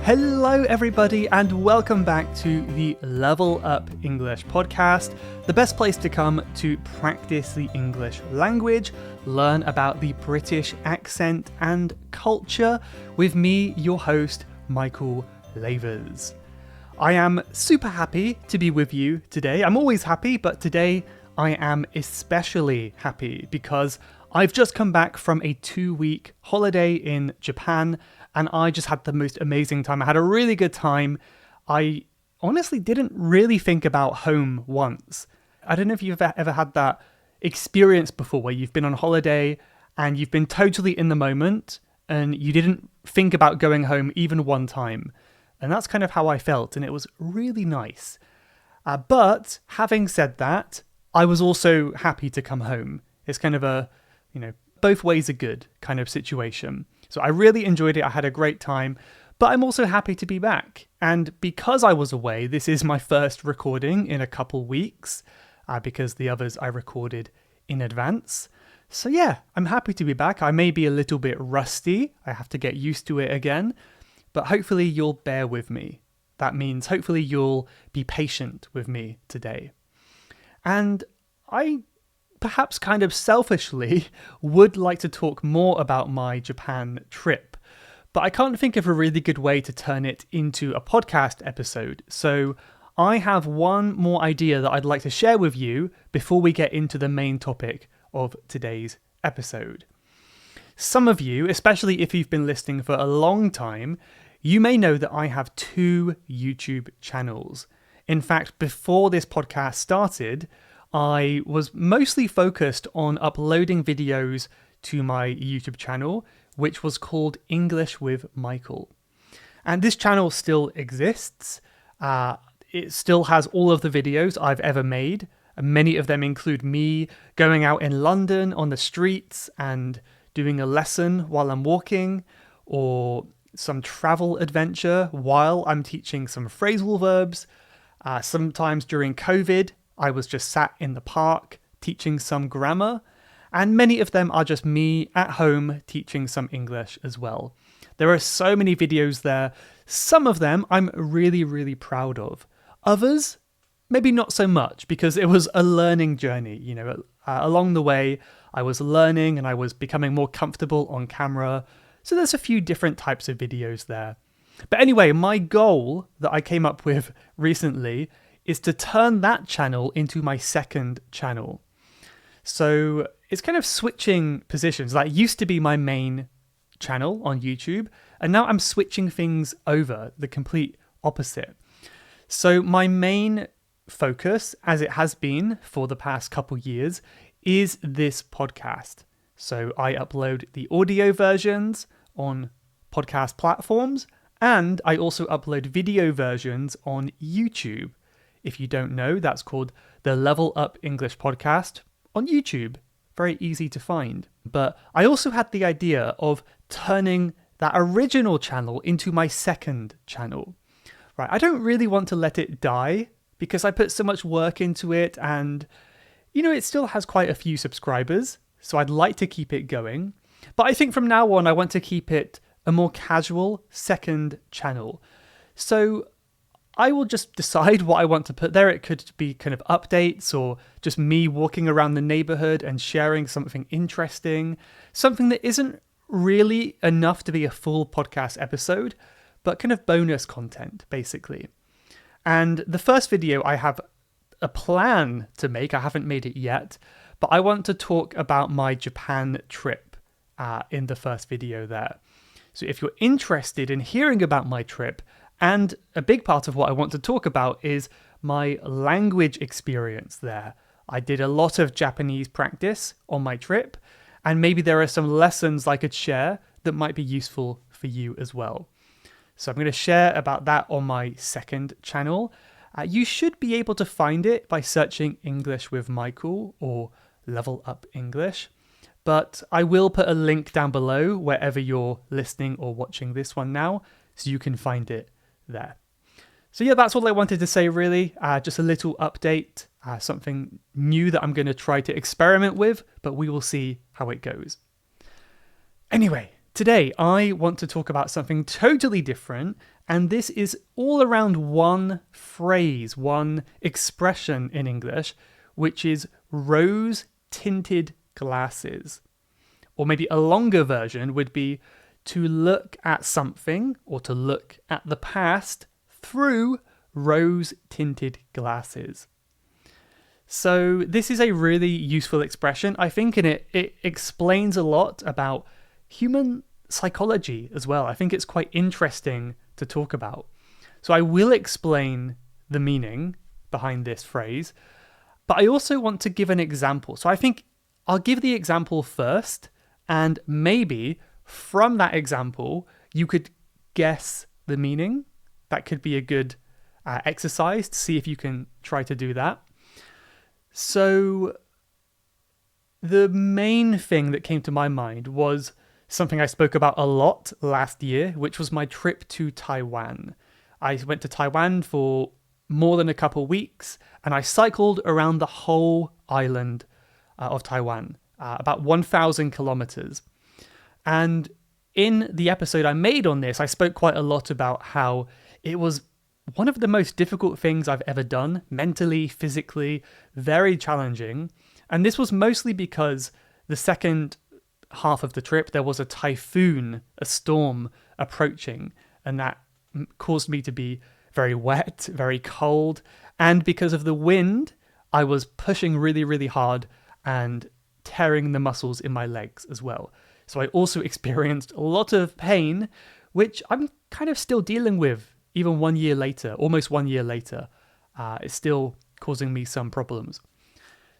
Hello everybody and welcome back to the Level Up English podcast, the best place to come to practice the English language, learn about the British accent and culture with me, your host, Michael Lavers. I am super happy to be with you today. I'm always happy, but today I am especially happy because I've just come back from a 2-week holiday in Japan and I just had the most amazing time. I had a really good time. I honestly didn't really think about home once. I don't know if you've ever had that experience before where you've been on holiday and you've been totally in the moment and you didn't think about going home even one time. And that's kind of how I felt, and it was really nice. But having said that, I was also happy to come home. It's kind of a, both ways are good kind of situation. So I really enjoyed it. I had a great time, but I'm also happy to be back. And because I was away, this is my first recording in a couple weeks, because the others I recorded in advance. So yeah, I'm happy to be back. I may be a little bit rusty. I have to get used to it again, but hopefully you'll bear with me. That means hopefully you'll be patient with me today. And I perhaps kind of selfishly would like to talk more about my Japan trip, but I can't think of a really good way to turn it into a podcast episode. So I have one more idea that I'd like to share with you before we get into the main topic of today's episode. Some of you, especially if you've been listening for a long time, you may know that I have 2 YouTube channels. In fact, before this podcast started, I was mostly focused on uploading videos to my YouTube channel, which was called English with Michael. And this channel still exists. It still has all of the videos I've ever made. Many of them include me going out in London on the streets and doing a lesson while I'm walking, or some travel adventure while I'm teaching some phrasal verbs. Sometimes during COVID, I was just sat in the park teaching some grammar, and many of them are just me at home teaching some English as well. There are so many videos there. Some of them I'm really, really proud of. Others, maybe not so much, because it was a learning journey. Along the way, I was learning and I was becoming more comfortable on camera. So there's a few different types of videos there. But anyway, my goal that I came up with recently is to turn that channel into my second channel. So it's kind of switching positions. That used to be my main channel on YouTube, and now I'm switching things over, the complete opposite. So my main focus, as it has been for the past couple years, is this podcast. So I upload the audio versions on podcast platforms, and I also upload video versions on YouTube. If you don't know, that's called the Level Up English podcast on YouTube. Very easy to find. But I also had the idea of turning that original channel into my second channel. Right, I don't really want to let it die because I put so much work into it, and it still has quite a few subscribers, so I'd like to keep it going. But I think from now on, I want to keep it a more casual second channel. So I will just decide what I want to put there. It could be kind of updates or just me walking around the neighborhood and sharing something interesting, something that isn't really enough to be a full podcast episode, but kind of bonus content, basically. And the first video I have a plan to make, I haven't made it yet, but I want to talk about my Japan trip in the first video there. So if you're interested in hearing about my trip, and a big part of what I want to talk about is my language experience there. I did a lot of Japanese practice on my trip, and maybe there are some lessons I could share that might be useful for you as well. So I'm going to share about that on my second channel. You should be able to find it by searching English with Michael or Level Up English. But I will put a link down below wherever you're listening or watching this one now, so you can find it there. So yeah, that's all I wanted to say really. Just a little update, something new that I'm going to try to experiment with, but we will see how it goes. Anyway, today I want to talk about something totally different And this is all around one phrase, one expression in English, which is rose-tinted glasses. Or maybe a longer version would be to look at something or to look at the past through rose-tinted glasses. So this is a really useful expression, I think, and it explains a lot about human psychology as well. I think it's quite interesting to talk about. So I will explain the meaning behind this phrase, but I also want to give an example. So I think I'll give the example first, and maybe from that example, you could guess the meaning. That could be a good exercise to see if you can try to do that. So the main thing that came to my mind was something I spoke about a lot last year, which was my trip to Taiwan. I went to Taiwan for more than a couple weeks, and I cycled around the whole island of Taiwan, about 1,000 kilometers. And in the episode I made on this, I spoke quite a lot about how it was one of the most difficult things I've ever done, mentally, physically, very challenging. And this was mostly because the second half of the trip, there was a typhoon, a storm approaching, and that caused me to be very wet, very cold. And because of the wind, I was pushing really, really hard and tearing the muscles in my legs as well. So I also experienced a lot of pain, which I'm kind of still dealing with even 1 year later, almost 1 year later. It's still causing me some problems.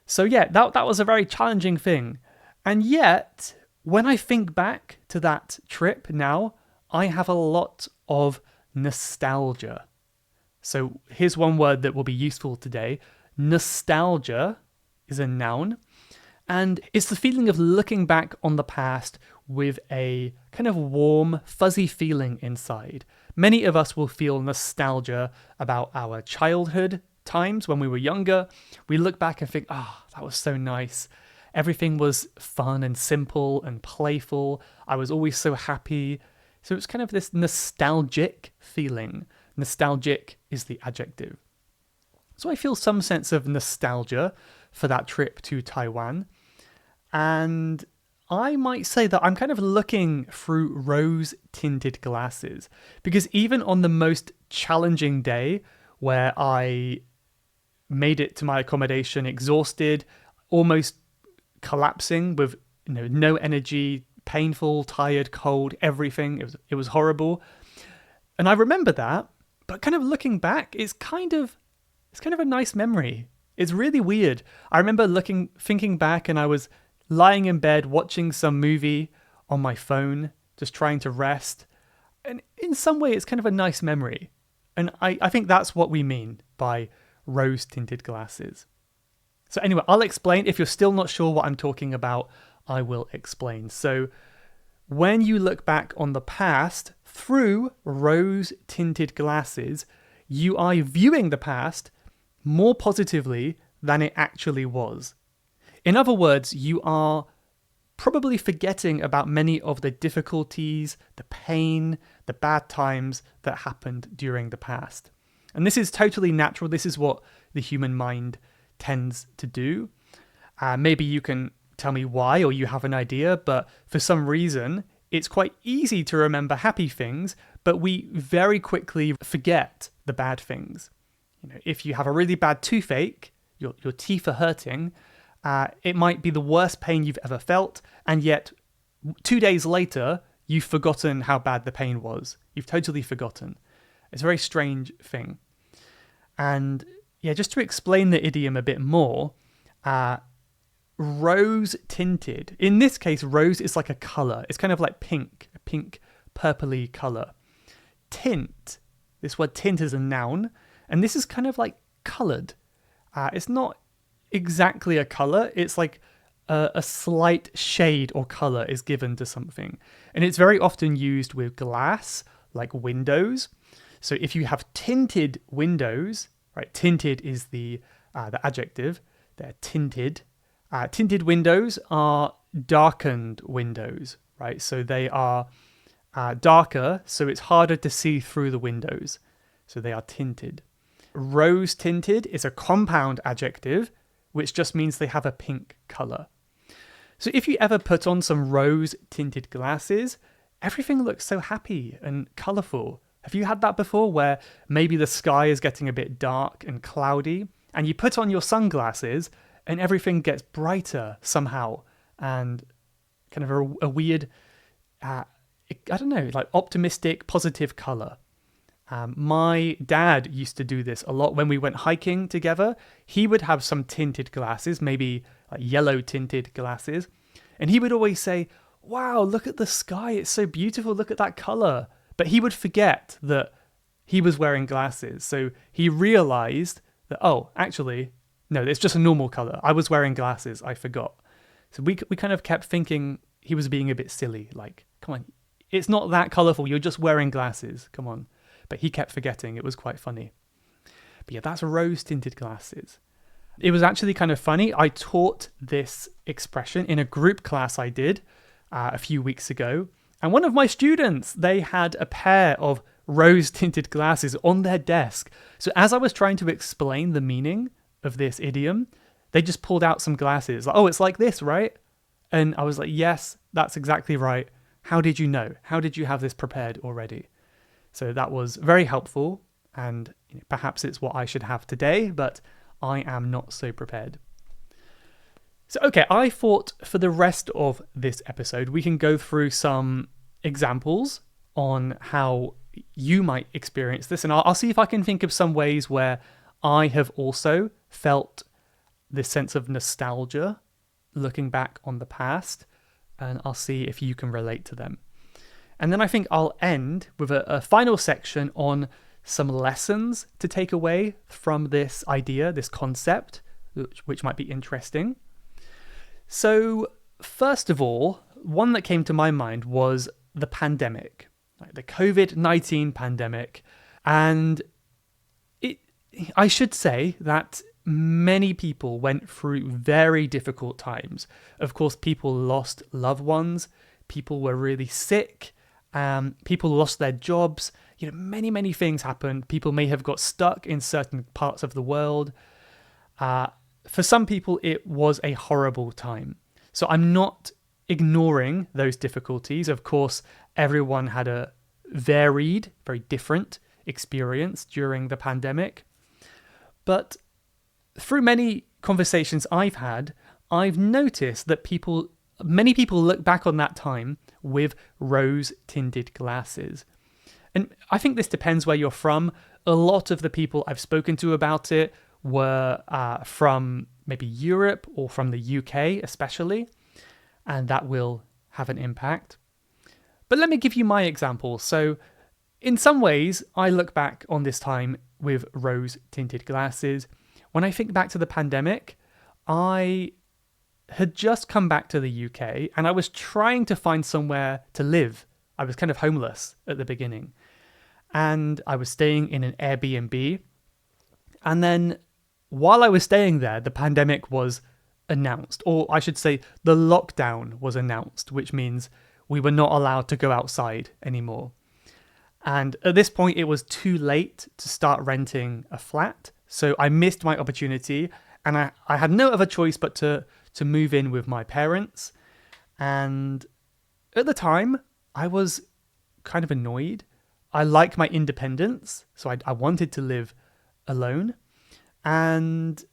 So yeah, that was a very challenging thing. And yet, when I think back to that trip now, I have a lot of nostalgia. So here's one word that will be useful today. Nostalgia is a noun. And it's the feeling of looking back on the past with a kind of warm, fuzzy feeling inside. Many of us will feel nostalgia about our childhood times when we were younger. We look back and think, that was so nice. Everything was fun and simple and playful. I was always so happy. So it's kind of this nostalgic feeling. Nostalgic is the adjective. So I feel some sense of nostalgia for that trip to Taiwan. And I might say that I'm kind of looking through rose-tinted glasses, because even on the most challenging day where I made it to my accommodation exhausted, almost collapsing with no energy, painful, tired, cold, everything. It was horrible. And I remember that, but kind of looking back, it's kind of a nice memory. It's really weird. I remember thinking back, and I was lying in bed watching some movie on my phone, just trying to rest. And in some way, it's kind of a nice memory. And I think that's what we mean by rose-tinted glasses. So anyway, I'll explain. If you're still not sure what I'm talking about, I will explain. So when you look back on the past through rose-tinted glasses, you are viewing the past more positively than it actually was. In other words, you are probably forgetting about many of the difficulties, the pain, the bad times that happened during the past. And this is totally natural. This is what the human mind tends to do. Maybe you can tell me why, or you have an idea, but for some reason, it's quite easy to remember happy things, but we very quickly forget the bad things. If you have a really bad toothache, your teeth are hurting, it might be the worst pain you've ever felt, and yet 2 days later, you've forgotten how bad the pain was. You've totally forgotten. It's a very strange thing. And yeah, just to explain the idiom a bit more, rose-tinted. In this case, rose is like a color. It's kind of like pink, a pink purpley color. Tint. This word tint is a noun, and this is kind of like colored. It's not exactly a color. It's like a slight shade or color is given to something. And it's very often used with glass, like windows. So if you have tinted windows, right? Tinted is the adjective. They're tinted. Tinted windows are darkened windows, right? So they are darker, so it's harder to see through the windows. So they are tinted. Rose-tinted is a compound adjective, which just means they have a pink colour. So if you ever put on some rose-tinted glasses, everything looks so happy and colourful. Have you had that before, where maybe the sky is getting a bit dark and cloudy, and you put on your sunglasses and everything gets brighter somehow, and kind of a weird, I don't know, like optimistic, positive colour. My dad used to do this a lot when we went hiking together. He would have some tinted glasses, maybe like yellow tinted glasses, and he would always say, "Wow, look at the sky, it's so beautiful, look at that colour." But he would forget that he was wearing glasses. So he realised that, oh, actually, no, it's just a normal colour. I was wearing glasses, I forgot. So we kind of kept thinking he was being a bit silly, like, come on, it's not that colourful, you're just wearing glasses, come on. But he kept forgetting, it was quite funny. But yeah, that's rose-tinted glasses. It was actually kind of funny. I taught this expression in a group class I did a few weeks ago. And one of my students, they had a pair of rose-tinted glasses on their desk. So as I was trying to explain the meaning of this idiom, they just pulled out some glasses. Like, oh, it's like this, right? And I was like, yes, that's exactly right. How did you know? How did you have this prepared already? So that was very helpful, and perhaps it's what I should have today, but I am not so prepared. So, okay, I thought for the rest of this episode, we can go through some examples on how you might experience this, and I'll see if I can think of some ways where I have also felt this sense of nostalgia looking back on the past, and I'll see if you can relate to them. And then I think I'll end with a final section on some lessons to take away from this idea, this concept, which might be interesting. So first of all, one that came to my mind was the pandemic, like the COVID-19 pandemic. And I should say that many people went through very difficult times. Of course, people lost loved ones, people were really sick, people lost their jobs, many things happened. People may have got stuck in certain parts of the world. For some people, it was a horrible time. So I'm not ignoring those difficulties. Of course, everyone had a varied, very different experience during the pandemic. But through many conversations I've had, I've noticed that many people look back on that time with rose-tinted glasses. And I think this depends where you're from. A lot of the people I've spoken to about it were from maybe Europe or from the UK especially, and that will have an impact. But let me give you my example. So in some ways, I look back on this time with rose-tinted glasses. When I think back to the pandemic, I had just come back to the UK and I was trying to find somewhere to live. I was kind of homeless at the beginning. And I was staying in an Airbnb. And then while I was staying there, the pandemic was announced. Or I should say the lockdown was announced, which means we were not allowed to go outside anymore. And at this point, it was too late to start renting a flat. So I missed my opportunity and I had no other choice but to move in with my parents. And at the time, I was kind of annoyed. I like my independence, so I wanted to live alone. And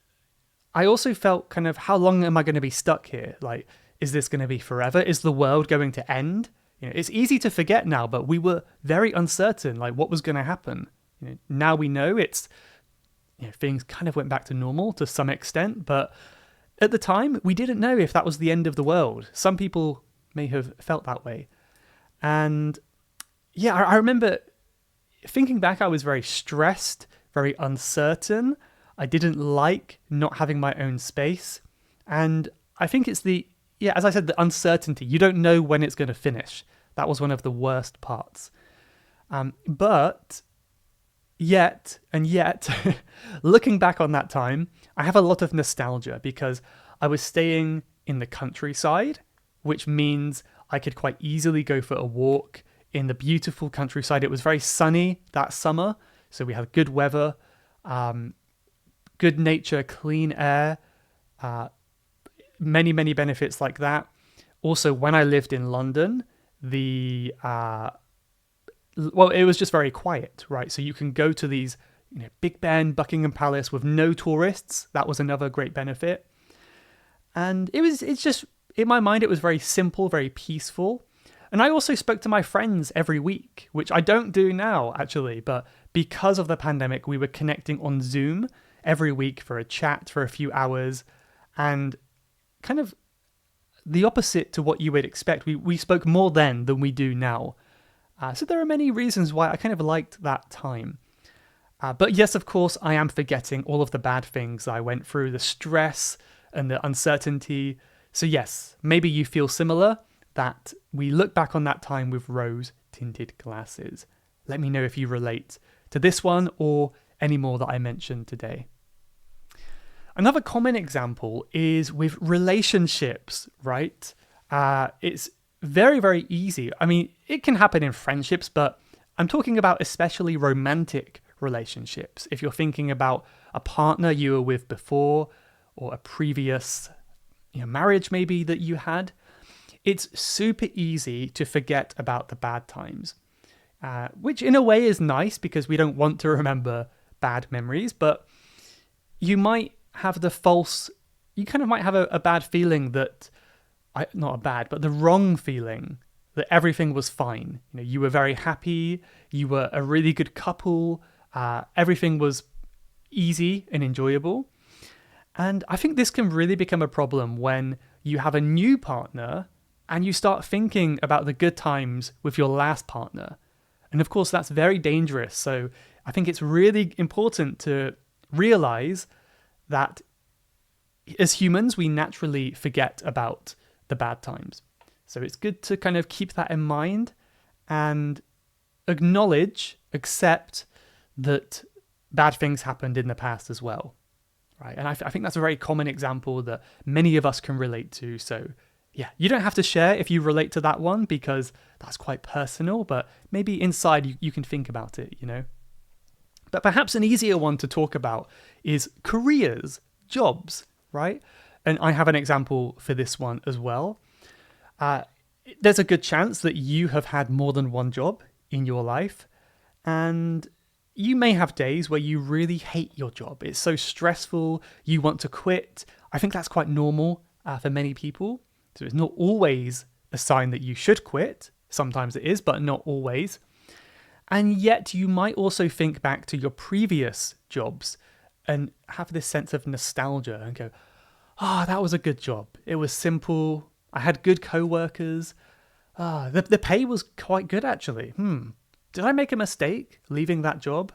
I also felt kind of, how long am I going to be stuck here? Like, is this going to be forever? Is the world going to end? It's easy to forget now, but we were very uncertain, like what was going to happen. Now we know things kind of went back to normal to some extent, but at the time, we didn't know if that was the end of the world. Some people may have felt that way. And yeah, I remember thinking back, I was very stressed, very uncertain. I didn't like not having my own space. And I think it's as I said, the uncertainty. You don't know when it's going to finish. That was one of the worst parts. But yet, looking back on that time, I have a lot of nostalgia because I was staying in the countryside, which means I could quite easily go for a walk in the beautiful countryside. It was very sunny that summer, so we had good weather, good nature, clean air, many benefits like that. Also, when I lived in London, it was just very quiet, right? So you can go to these, Big Ben, Buckingham Palace with no tourists. That was another great benefit. And it's just, in my mind, it was very simple, very peaceful. And I also spoke to my friends every week, which I don't do now, actually. But because of the pandemic, we were connecting on Zoom every week for a chat for a few hours. And kind of the opposite to what you would expect. We spoke more then than we do now. So there are many reasons why I kind of liked that time. But yes, of course, I am forgetting all of the bad things I went through, the stress and the uncertainty. So yes, maybe you feel similar, that we look back on that time with rose-tinted glasses. Let me know if you relate to this one or any more that I mentioned today. Another common example is with relationships, right? It's very easy. I mean, it can happen in friendships, but I'm talking about especially romantic relationships. If you're thinking about a partner you were with before, or a previous marriage maybe that you had, it's super easy to forget about the bad times, which in a way is nice because we don't want to remember bad memories, but you might have you kind of might have a bad feeling that, not a bad, but the wrong feeling that everything was fine. You were very happy, you were a really good couple, everything was easy and enjoyable. And I think this can really become a problem when you have a new partner and you start thinking about the good times with your last partner. And of course, that's very dangerous. So I think it's really important to realize that as humans, we naturally forget about the bad times. So it's good to kind of keep that in mind and accept that bad things happened in the past as well. Right. And I think that's a very common example that many of us can relate to. So yeah, you don't have to share if you relate to that one because that's quite personal, but maybe inside you can think about it, But perhaps an easier one to talk about is careers, jobs, right? And I have an example for this one as well. There's a good chance that you have had more than one job in your life, and you may have days where you really hate your job. It's so stressful, you want to quit. I think that's quite normal for many people. So it's not always a sign that you should quit. Sometimes it is, but not always. And yet you might also think back to your previous jobs and have this sense of nostalgia and go, that was a good job. It was simple. I had good co-workers. The pay was quite good, actually. Did I make a mistake leaving that job?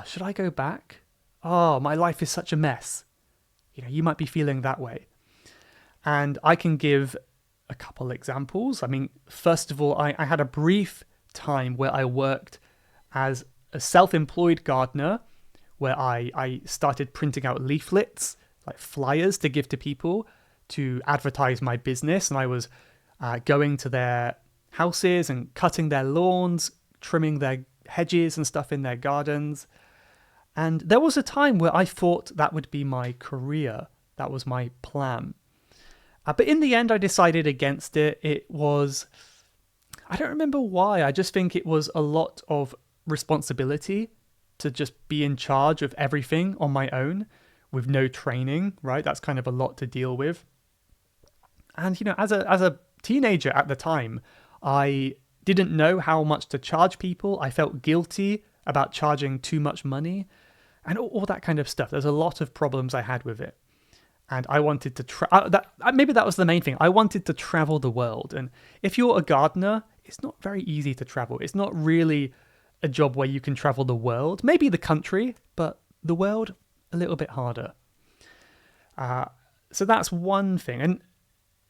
Should I go back? My life is such a mess. You might be feeling that way. And I can give a couple examples. I mean, first of all, I had a brief time where I worked as a self-employed gardener, where I started printing out leaflets, like flyers to give to people to advertise my business. And I was going to their houses and cutting their lawns, trimming their hedges and stuff in their gardens. And there was a time where I thought that would be my career. That was my plan. But in the end, I decided against it. I don't remember why. I just think it was a lot of responsibility to just be in charge of everything on my own with no training, right? That's kind of a lot to deal with. And, as a teenager at the time, I didn't know how much to charge people. I felt guilty about charging too much money and all that kind of stuff. There's a lot of problems I had with it. And I wanted to maybe that was the main thing. I wanted to travel the world. And if you're a gardener, it's not very easy to travel. It's not really a job where you can travel the world. Maybe the country, but the world, a little bit harder. So that's one thing. And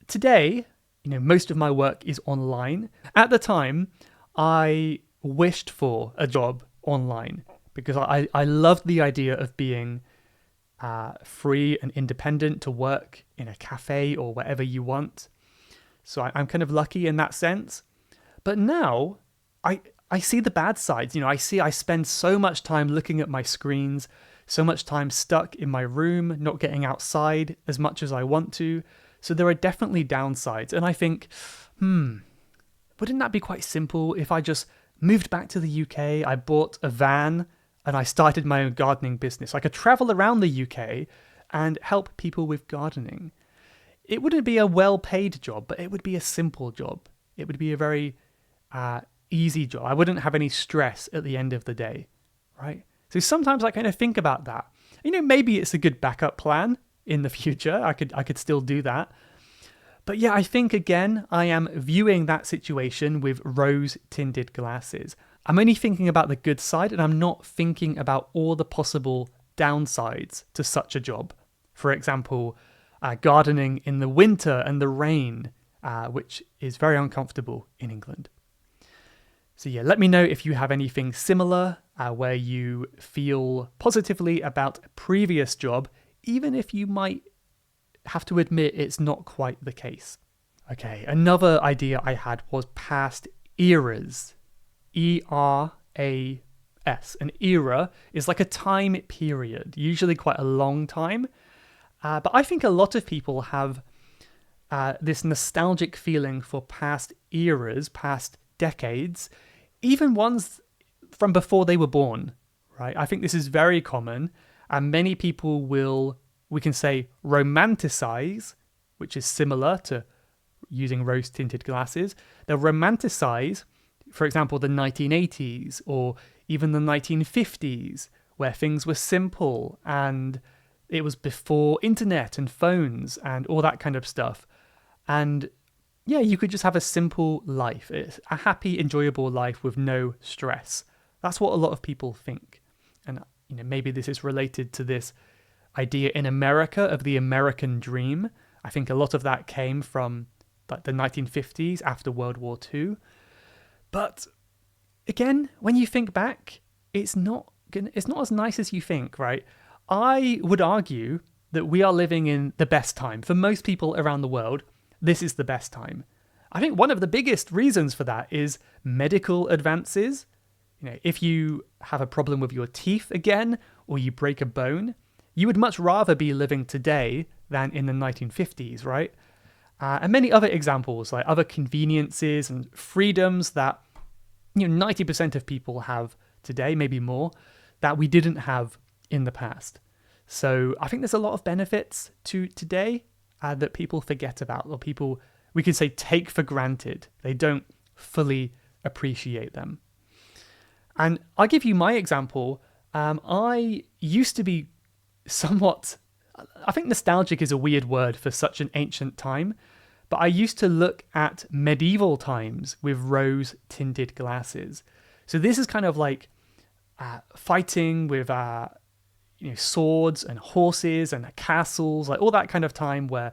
today, most of my work is online. At the time, I wished for a job online because I loved the idea of being free and independent to work in a cafe or wherever you want. So I'm kind of lucky in that sense. But now I see the bad sides. I spend so much time looking at my screens, so much time stuck in my room, not getting outside as much as I want to. So there are definitely downsides. And I think, wouldn't that be quite simple if I just moved back to the UK, I bought a van, and I started my own gardening business? I could travel around the UK and help people with gardening. It wouldn't be a well-paid job, but it would be a simple job. It would be a very easy job. I wouldn't have any stress at the end of the day, right? So sometimes I kind of think about that. Maybe it's a good backup plan in the future. I could still do that. But yeah, I think again, I am viewing that situation with rose-tinted glasses. I'm only thinking about the good side, and I'm not thinking about all the possible downsides to such a job. For example, gardening in the winter and the rain, which is very uncomfortable in England. So yeah, let me know if you have anything similar where you feel positively about a previous job, even if you might have to admit it's not quite the case. Okay, another idea I had was past eras. E-R-A-S. An era is like a time period, usually quite a long time. But I think a lot of people have this nostalgic feeling for past eras, past decades, even ones from before they were born, right? I think this is very common, and many people will, we can say, romanticize, which is similar to using rose-tinted glasses. They'll romanticize, for example, the 1980s or even the 1950s, where things were simple and it was before internet and phones and all that kind of stuff. And yeah, you could just have a simple life, a happy, enjoyable life with no stress. That's what a lot of people think. And maybe this is related to this idea in America of the American dream. I think a lot of that came from like the 1950s after World War II. But again, when you think back, it's not as nice as you think, right? I would argue that we are living in the best time. For most people around the world, this is the best time. I think one of the biggest reasons for that is medical advances. If you have a problem with your teeth again, or you break a bone, you would much rather be living today than in the 1950s, right? And many other examples, like other conveniences and freedoms that 90% of people have today, maybe more, that we didn't have in the past. So I think there's a lot of benefits to today that people forget about, or people, we could say, take for granted. They don't fully appreciate them. And I'll give you my example. I used to be somewhat, I think nostalgic is a weird word for such an ancient time, but I used to look at medieval times with rose-tinted glasses. So this is kind of like fighting with swords and horses and castles, like all that kind of time where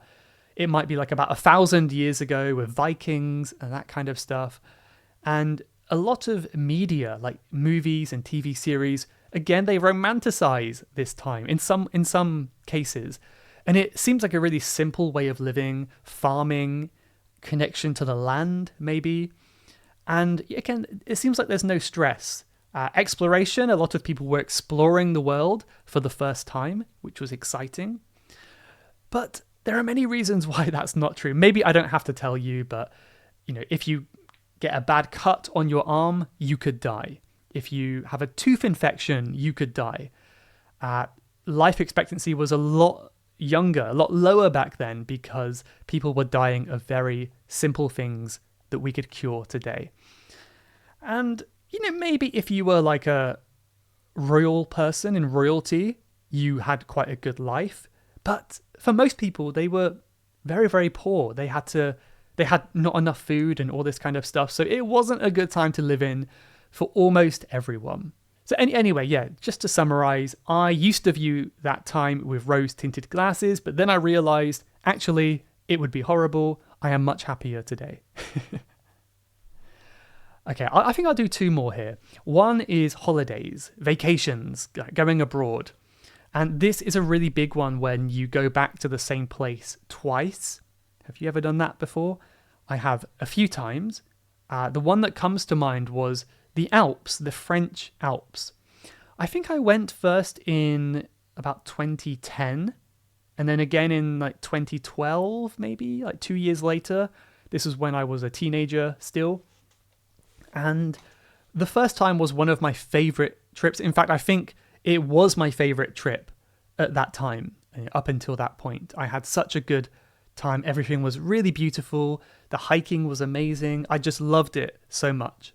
it might be like about 1,000 years ago with Vikings and that kind of stuff. And a lot of media, like movies and TV series, again, they romanticize this time in some cases. And it seems like a really simple way of living, farming, connection to the land, maybe. And again, it seems like there's no stress. Exploration, a lot of people were exploring the world for the first time, which was exciting. But there are many reasons why that's not true. Maybe I don't have to tell you, but if you get a bad cut on your arm, you could die. If you have a tooth infection, you could die. Life expectancy was a lot younger, a lot lower back then because people were dying of very simple things that we could cure today. And maybe if you were like a royal person in royalty, you had quite a good life. But for most people, they were very, very poor. They had not enough food and all this kind of stuff. So it wasn't a good time to live in for almost everyone. So anyway, yeah, just to summarize, I used to view that time with rose-tinted glasses, but then I realized, actually, it would be horrible. I am much happier today. Okay, I think I'll do two more here. One is holidays, vacations, going abroad. And this is a really big one when you go back to the same place twice. Have you ever done that before? I have a few times. The one that comes to mind was the Alps, the French Alps. I think I went first in about 2010, and then again in like 2012, maybe like 2 years later. This was when I was a teenager still. And the first time was one of my favorite trips. In fact, I think it was my favorite trip at that time. Up until that point, I had such a good time. Everything was really beautiful. The hiking was amazing. I just loved it so much.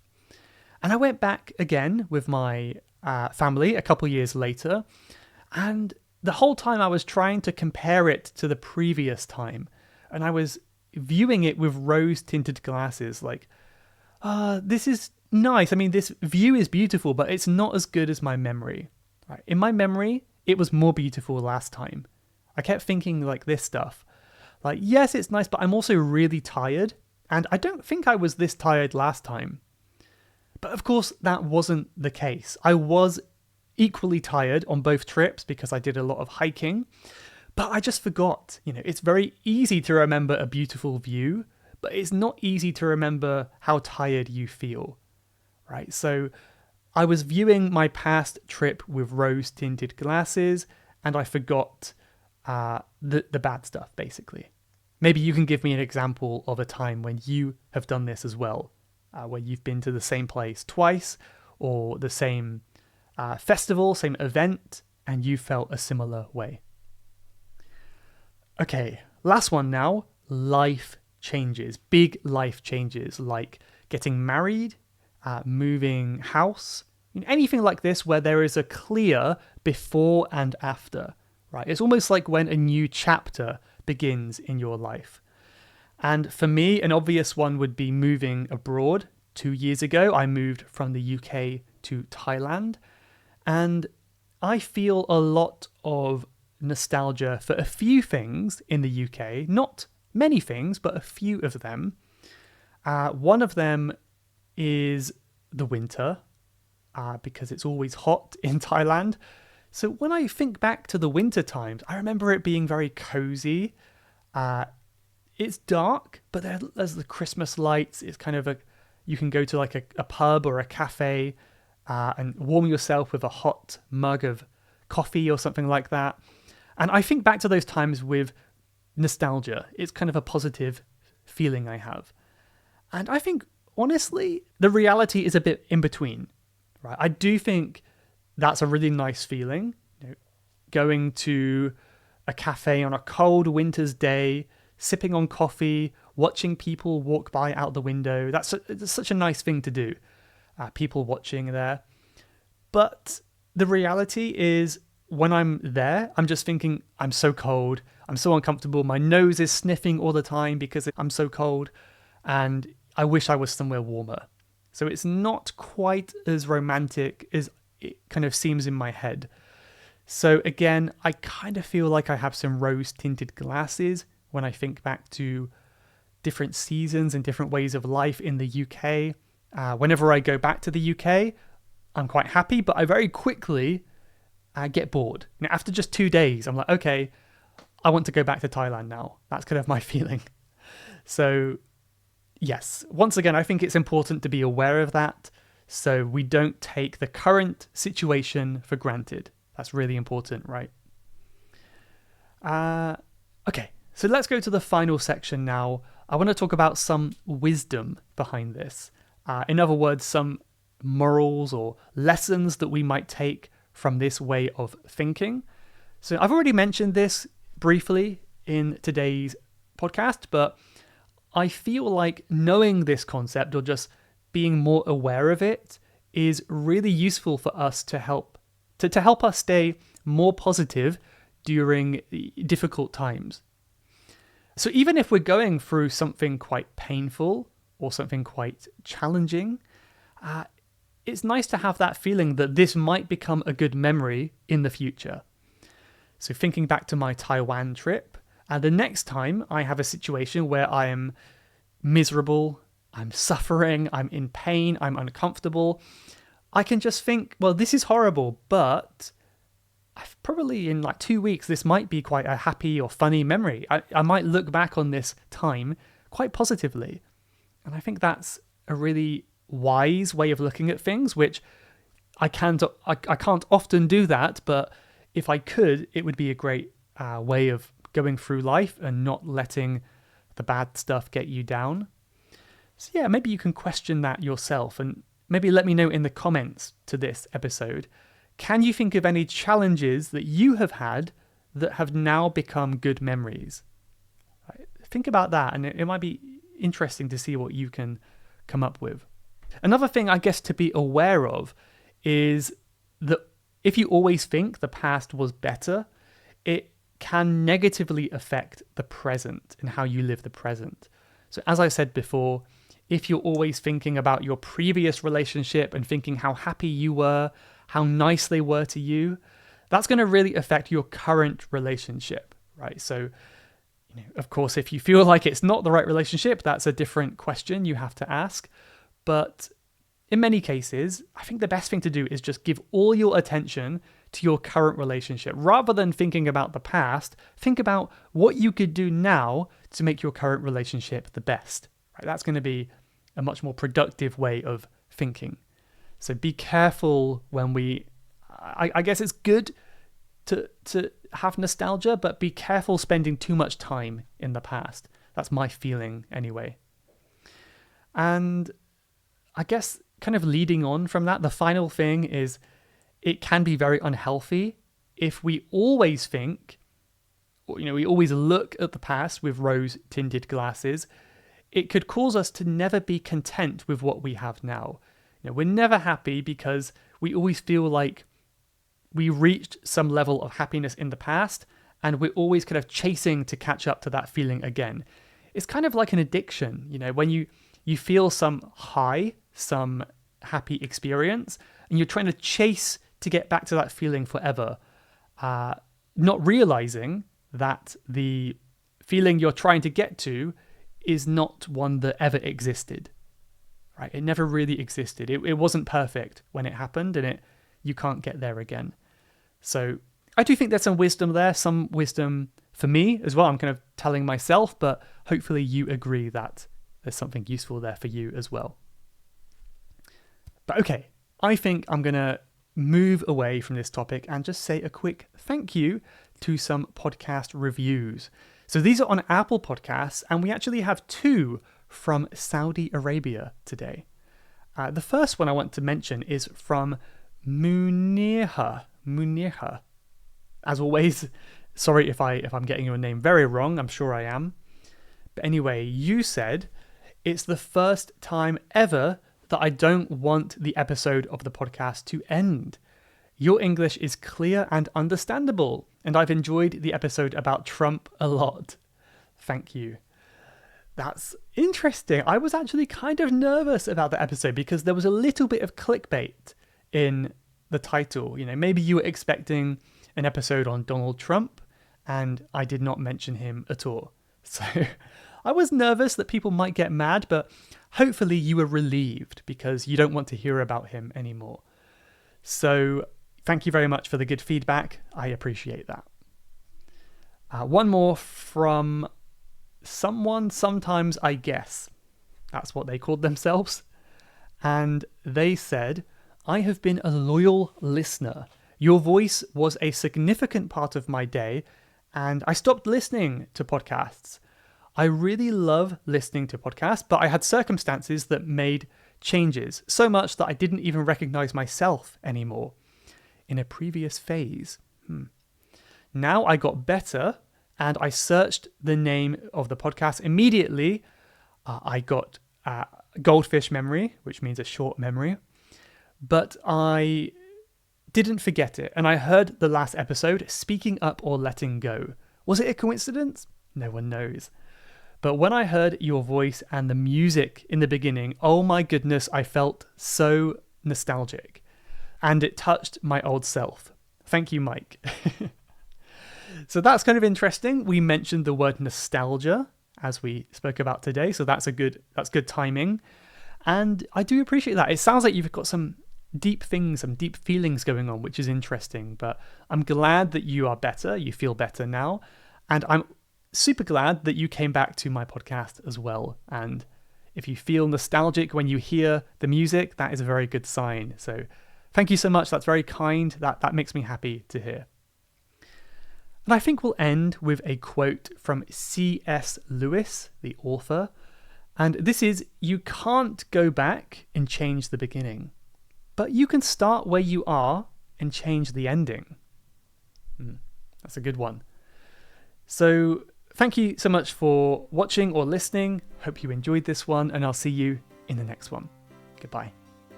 And I went back again with my family a couple years later. And the whole time I was trying to compare it to the previous time. And I was viewing it with rose-tinted glasses. Like, this is nice. I mean, this view is beautiful, but it's not as good as my memory. Right? In my memory, it was more beautiful last time. I kept thinking like this stuff. Like, yes, it's nice, but I'm also really tired. And I don't think I was this tired last time. But of course, that wasn't the case. I was equally tired on both trips because I did a lot of hiking. But I just forgot. It's very easy to remember a beautiful view, but it's not easy to remember how tired you feel. Right? So I was viewing my past trip with rose-tinted glasses, and I forgot the bad stuff, basically. Maybe you can give me an example of a time when you have done this as well, where you've been to the same place twice, or the same festival, same event, and you felt a similar way. Okay, last one now. Life changes, big life changes, like getting married, moving house, anything like this where there is a clear before and after, right? It's almost like when a new chapter begins in your life. And for me, an obvious one would be moving abroad. 2 years ago, I moved from the UK to Thailand, and I feel a lot of nostalgia for a few things in the UK, not many things, but a few of them. One of them is the winter, because it's always hot in Thailand. So when I think back to the winter times, I remember it being very cozy. It's dark, but there's the Christmas lights. It's kind of you can go to like a pub or a cafe and warm yourself with a hot mug of coffee or something like that. And I think back to those times with nostalgia. It's kind of a positive feeling I have. And I think, honestly, the reality is a bit in between. Right? I do think that's a really nice feeling. Going to a cafe on a cold winter's day, sipping on coffee, watching people walk by out the window. That's such a nice thing to do. People watching there. But the reality is, when I'm there, I'm just thinking, I'm so cold. I'm so uncomfortable. My nose is sniffing all the time because I'm so cold. And I wish I was somewhere warmer. So it's not quite as romantic as it kind of seems in my head. So again, I kind of feel like I have some rose-tinted glasses when I think back to different seasons and different ways of life in the UK. Whenever I go back to the UK, I'm quite happy, but I very quickly get bored. After just 2 days, I'm like, okay, I want to go back to Thailand now. That's kind of my feeling. So yes, once again, I think it's important to be aware of that so we don't take the current situation for granted. That's really important, right? Okay, so let's go to the final section now. I want to talk about some wisdom behind this. In other words, some morals or lessons that we might take from this way of thinking. So I've already mentioned this briefly in today's podcast, but I feel like knowing this concept or just being more aware of it is really useful for us to help us stay more positive during difficult times. So even if we're going through something quite painful or something quite challenging, it's nice to have that feeling that this might become a good memory in the future. So thinking back to my Taiwan trip, the next time I have a situation where I am miserable, I'm suffering, I'm in pain, I'm uncomfortable, I can just think, well, this is horrible, but probably in like 2 weeks, this might be quite a happy or funny memory. I might look back on this time quite positively. And I think that's a really wise way of looking at things, which I can't often do that, but if I could, it would be a great way of going through life and not letting the bad stuff get you down. So yeah, maybe you can question that yourself and maybe let me know in the comments to this episode. Can you think of any challenges that you have had that have now become good memories? Right. Think about that, and it might be interesting to see what you can come up with. Another thing, I guess, to be aware of is that if you always think the past was better, it can negatively affect the present and how you live the present. So as I said before, if you're always thinking about your previous relationship and thinking how happy you were, how nice they were to you, that's going to really affect your current relationship, right? So, of course, if you feel like it's not the right relationship, that's a different question you have to ask. But in many cases, I think the best thing to do is just give all your attention to your current relationship. Rather than thinking about the past, think about what you could do now to make your current relationship the best. Right? That's going to be a much more productive way of thinking. So be careful when I guess it's good to have nostalgia, but be careful spending too much time in the past. That's my feeling anyway. And I guess kind of leading on from that, the final thing is it can be very unhealthy if we always think, we always look at the past with rose-tinted glasses. It could cause us to never be content with what we have now. We're never happy because we always feel like we reached some level of happiness in the past and we're always kind of chasing to catch up to that feeling again. It's kind of like an addiction, when you feel some high, some happy experience, and you're trying to chase to get back to that feeling forever, not realizing that the feeling you're trying to get to is not one that ever existed. Right? It never really existed. It wasn't perfect when it happened, and you can't get there again. So I do think there's some wisdom there, some wisdom for me as well. I'm kind of telling myself, but hopefully you agree that there's something useful there for you as well. But okay, I think I'm going to move away from this topic and just say a quick thank you to some podcast reviews. So these are on Apple Podcasts, and we actually have 2 from Saudi Arabia today. The first one I want to mention is from Munirha. As always, sorry if I'm getting your name very wrong, I'm sure I am. But anyway, you said, it's the first time ever that I don't want the episode of the podcast to end. Your English is clear and understandable, and I've enjoyed the episode about Trump a lot. Thank you. That's interesting. I was actually kind of nervous about the episode because there was a little bit of clickbait in the title. Maybe you were expecting an episode on Donald Trump, and I did not mention him at all. So I was nervous that people might get mad, but hopefully you were relieved because you don't want to hear about him anymore. So thank you very much for the good feedback. I appreciate that. One more from someone, sometimes I guess. That's what they called themselves. And they said, I have been a loyal listener. Your voice was a significant part of my day, and I stopped listening to podcasts. I really love listening to podcasts, but I had circumstances that made changes, so much that I didn't even recognize myself anymore in a previous phase. Now I got better, and I searched the name of the podcast immediately. I got goldfish memory, which means a short memory, but I didn't forget it. And I heard the last episode, Speaking Up or Letting Go. Was it a coincidence? No one knows. But when I heard your voice and the music in the beginning, oh my goodness, I felt so nostalgic. And it touched my old self. Thank you, Mike. So that's kind of interesting. We mentioned the word nostalgia as we spoke about today. So that's good timing. And I do appreciate that. It sounds like you've got some deep things, some deep feelings going on, which is interesting. But I'm glad that you are better. You feel better now. And I'm super glad that you came back to my podcast as well. And If you feel nostalgic when you hear the music, that is a very good sign. So thank you so much. That's very kind. That makes me happy to hear. And I think we'll end with a quote from C.S. Lewis, the author. And this is, "You can't go back and change the beginning, but you can start where you are and change the ending." That's a good one. So thank you so much for watching or listening. Hope you enjoyed this one, and I'll see you in the next one. Goodbye.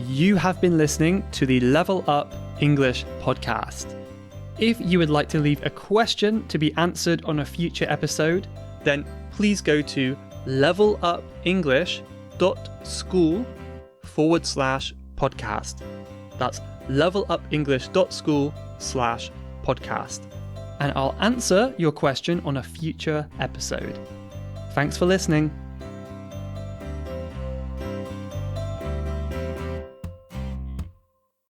You have been listening to the Level Up English podcast. If you would like to leave a question to be answered on a future episode, then please go to levelupenglish.school/podcast. That's levelupenglish.school/podcast. And I'll answer your question on a future episode. Thanks for listening.